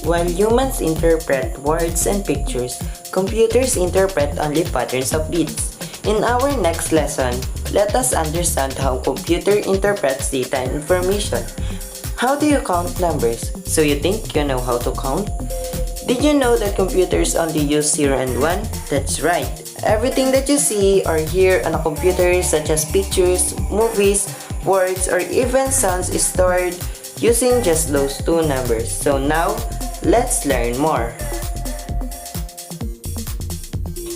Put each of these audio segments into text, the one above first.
While humans interpret words and pictures, computers interpret only patterns of bits. In our next lesson, let us understand how computer interprets data and information. How do you count numbers? So you think you know how to count? Did you know that computers only use 0 and 1? That's right. Everything that you see or hear on a computer, such as pictures, movies, words, or even sounds, is stored using just those two numbers. So now, let's learn more.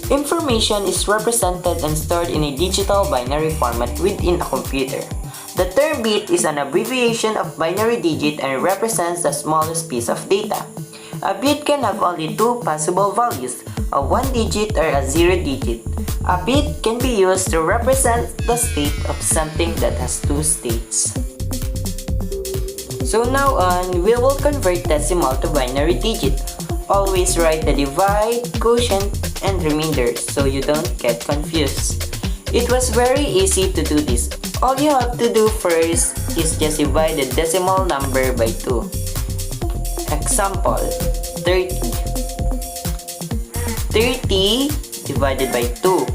Information is represented and stored in a digital binary format within a computer. The term bit is an abbreviation of binary digit and represents the smallest piece of data. A bit can have only two possible values, a 1 digit or a 0 digit. A bit can be used to represent the state of something that has two states. So now on, we will convert decimal to binary digit. Always write the divide, quotient, and remainder so you don't get confused. It was very easy to do this. All you have to do first is just divide the decimal number by 2. Example, 30. 30 divided by 2.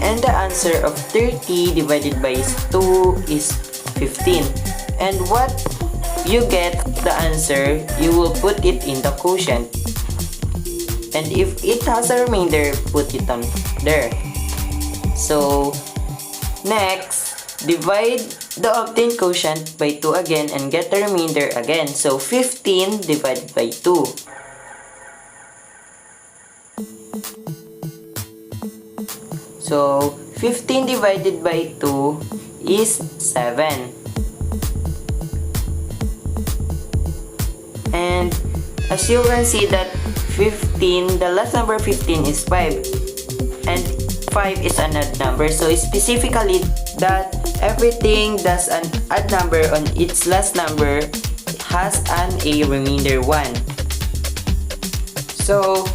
And the answer of 30 divided by 2 is 15. And what you get the answer, you will put it in the quotient. And if it has a remainder, put it on there. So, next, divide the obtained quotient by 2 again and get the remainder again. So 15 divided by 2. So 15 divided by 2 is 7. And as you can see that 15, the last number 15 is 5. And 5 is an odd number. So specifically that everything that's an odd number on its last number has a remainder 1. So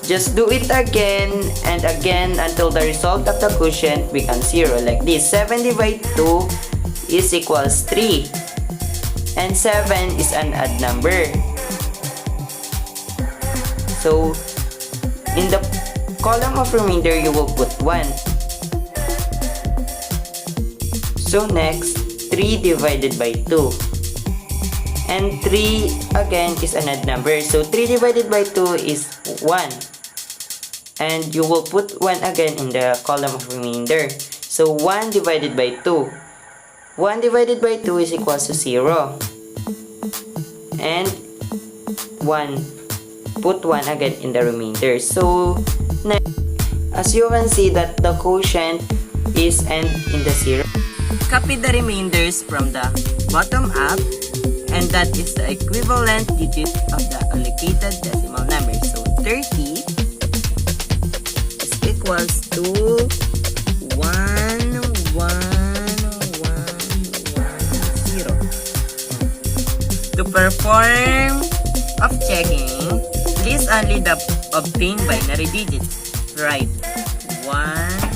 just do it again and again until the result of the quotient becomes 0. Like this, 7 divided 2 is equals 3. And 7 is an odd number. So in the column of remainder, you will put 1. So next, 3 divided by 2. And 3 again is an odd number. So 3 divided by 2 is 1. And you will put 1 again in the column of remainder. So 1 divided by 2. 1 divided by 2 is equals to 0. And 1. Put 1 again in the remainder. So next, as you can see that the quotient is end in the 0. Copy the remainders from the bottom up, and that is the equivalent digit of the allocated decimal number. So 30 is equals to 11110. To perform of checking, list only the obtained binary digits. Write 1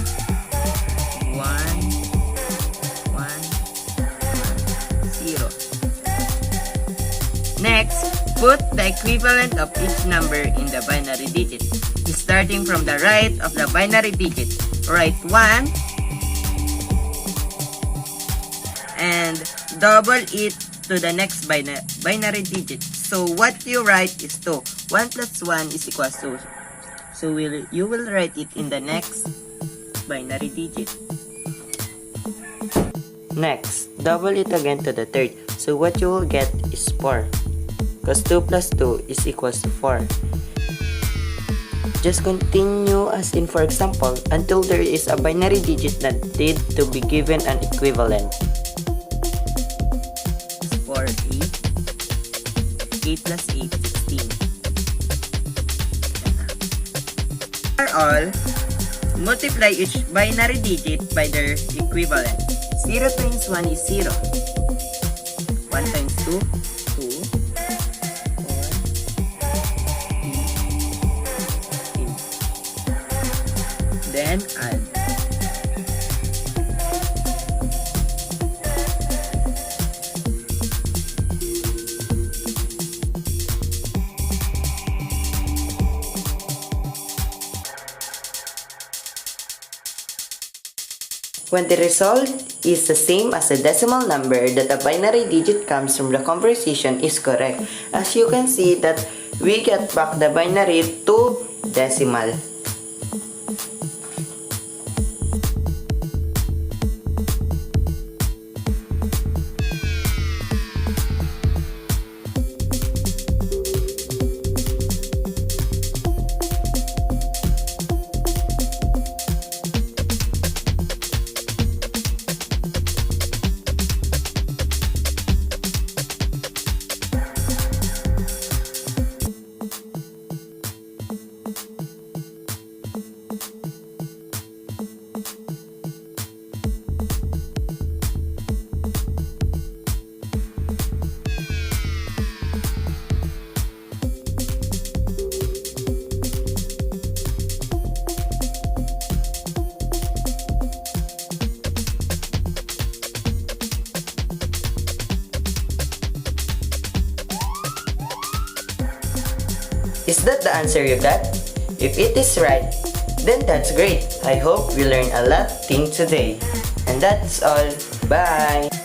Next, put the equivalent of each number in the binary digit. Starting from the right of the binary digit, write 1 and double it to the next binary digit. So what you write is 2. 1 plus 1 is equals to. So you will write it in the next binary digit. Next, double it again to the third. So what you will get is 4. Because 2 plus 2 is equals to 4. Just continue as in for example until there is a binary digit that need to be given an equivalent. 4, 8. 8 plus 8, 16. For all, multiply each binary digit by their equivalent. 0 times 1 is 0. 1 times 2, 2. 4, 8, 16. Then add. When the result is the same as the decimal number that a binary digit comes from the conversation is correct. As you can see that we get back the binary to decimal. Is that the answer you got? If it is right, then that's great. I hope we learned a lot thing today. And that's all. Bye!